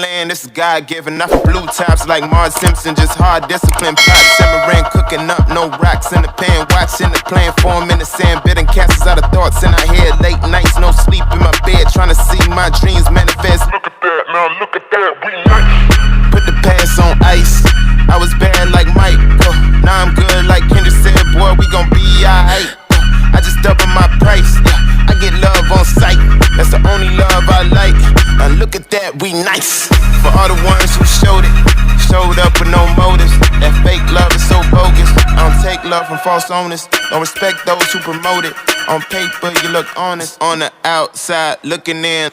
Land, this is God-given. Not for blue tops like Marge Simpson, just hard discipline. Pot simmering, cooking up, no rocks in the pan. Watching the plan form in the sand, bidding castles out of thoughts in our head. Late nights, no sleep in my bed, trying to see my dreams manifest. Look at that, now look at that, we nice. Put the past on ice. I was bad like Mike, now I'm good like Kendrick said, boy, we gon' be alright. I just double my price, I get love on sight, that's the only love I like. Now look at that, we nice. For all the ones who showed up with no motives. That fake love is so bogus. I don't take love from false owners, don't respect those who promote it. On paper you look honest, on the outside looking in.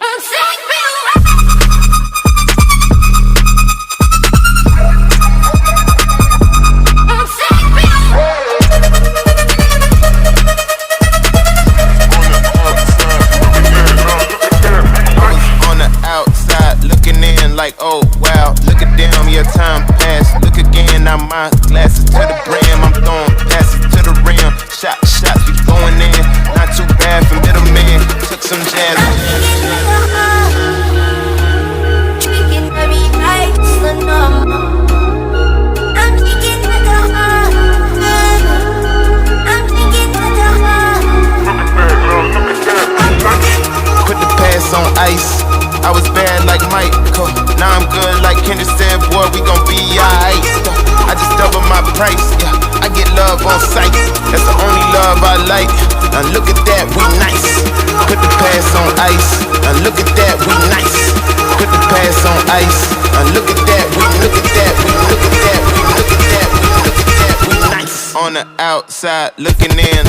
Like, oh wow, look at them, your time passed. Look again, now my glasses to the brim. I'm throwing passes to the rim. Shots, we going in. Not too bad for middleman. Took some jazz. Put the past on ice. I was bad like Mike, now I'm good like Kendrick said, boy, we gon' be alright. I just double my price, I get love on sight, that's the only love I like. Now look at that, we nice. Put the past on ice, now look at that, we nice. Put the past on ice, now look at that, we look at that, we look at that, we look at that, we look at that, we nice. On the outside looking in.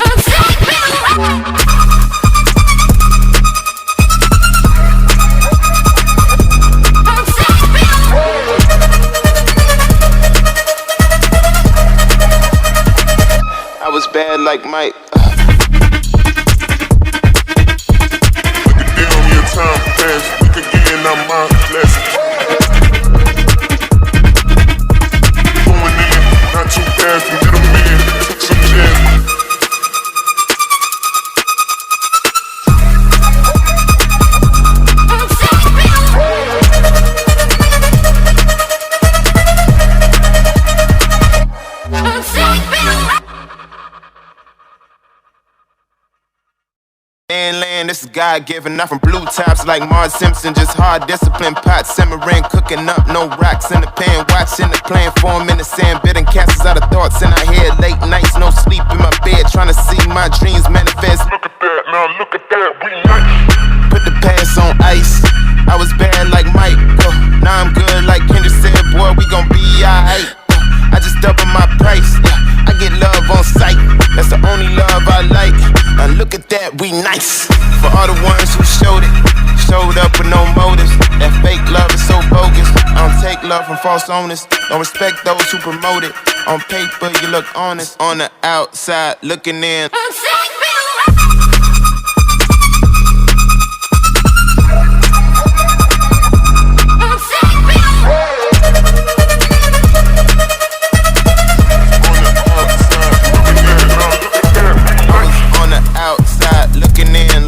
I was bad like Mike. Look at them, your time passed. Look again, now my glasses. Going in, not too bad for middleman. Took some jazz. Land, this is God-given. Not from blue tops like Marge Simpson, just hard discipline. Pot simmering, cooking up, no rocks in the pan. Watching the plan form in the sand, bidding castles out of thoughts in our head. Late nights, no sleep in my bed, trying to see my dreams manifest. Look at that, now look at that, we nice. Put the past on ice. I was bad like Mike, now I'm good like Kendrick said, boy, we gon' be alright. I just double my price, I get love on sight, that's the only love I like. Now look at that, we nice. For all the ones who showed up with no motives. That fake love is so bogus. I don't take love from false owners, don't respect those who promote it. On paper you look honest, on the outside looking in.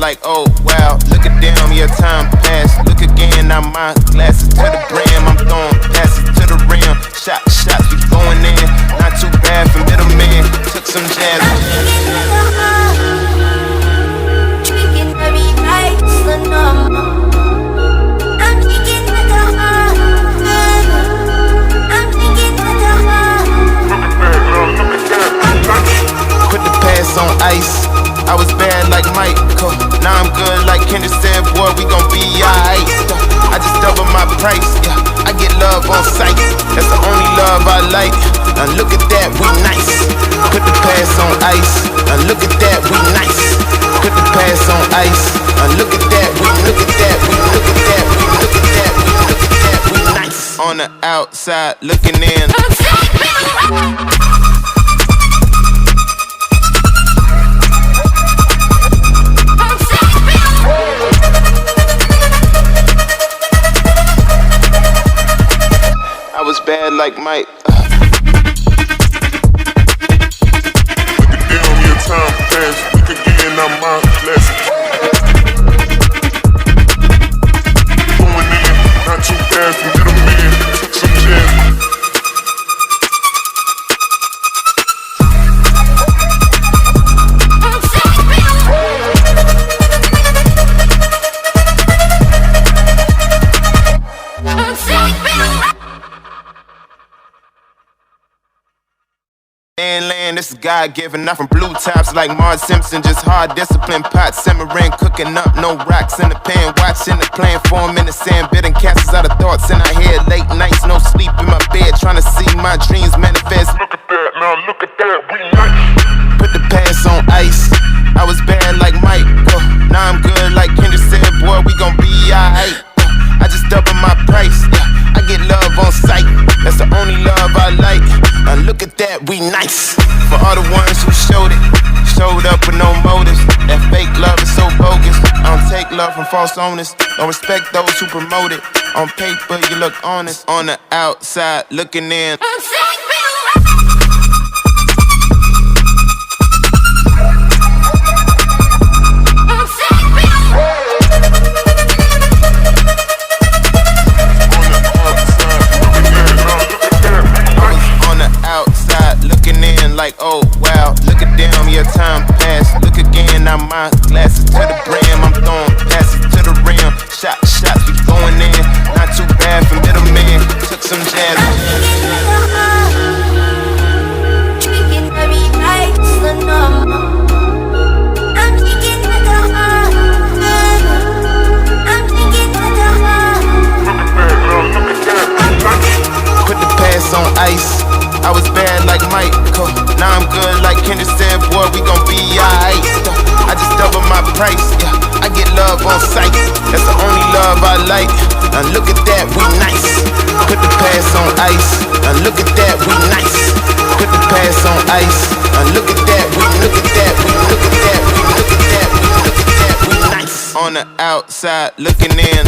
Like, oh wow, look at them, your time passed. Look again, now my glasses to the brim. I'm throwing passes to the rim. Shots, we going in. Not too bad for middleman. Took some jazz. Put the past on ice. I was bad like Mike, now I'm good like Kendrick said, boy, we gon' be alright. I just double my price, I get love on sight, that's the only love I like. Now look at that, we nice. Put the past on ice, now look at that, we nice. Put the past on ice, now look at that, we look at that, we look at that, we look at that, we look at that, we nice. On the outside looking in. I was bad like Mike. Look at them, your time passed. Look again, now my glasses. Going in, not too bad for me. this is God-given. Not from blue tops like Marge Simpson. Just hard discipline, pot simmering, cooking up, no rocks in the pan. Watching the plan form in the sand, bidding castles out of thoughts in our head. Late nights, no sleep in my bed, trying to see my dreams manifest. Look at that, now look at that, we nice. Put the past on ice. I was bad like Mike, now I'm good like Kendrick said, boy, we gon' be alright. I just double my price, I get love on sight. That's the only love I like. Now look at that, we nice. For all the ones who showed it, showed up with no motives. That fake love is so bogus. I don't take love from false owners. Don't respect those who promote it. On paper, you look honest. On the outside, looking in. Like, oh wow, look at them, your time passed. Look again, now my glasses to the brim. I'm throwing passes to the rim. Shots, we going in. Not too bad for middleman. Took some jazz. Put the past on ice. I was bad like Mike, now I'm good like Kendrick said, boy, we gon' be alright. I just double my price, I get love on sight. That's the only love I like. Now look at that, we nice. Put the past on ice. Now look at that, we nice. Put the past on ice. Now look at that, we look at that, we look at that, we look at that, we look at that, we nice. On the outside, looking in.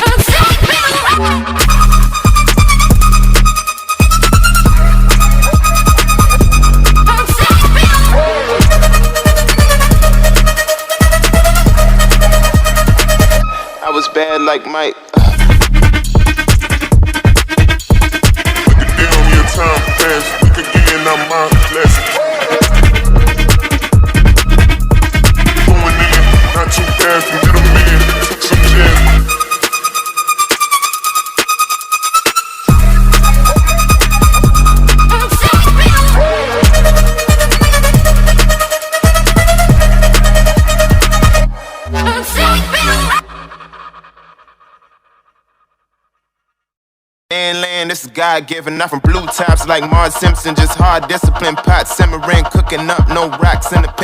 I was bad like Mike. Look at them, your time passed. Look again, I'm my blessing. Going in, not too fast, from middleman. Took some jazz. Land, this is God-given. Not from blue tops like Marge Simpson. Just hard discipline, pot simmering, cooking up, no rocks in the pan.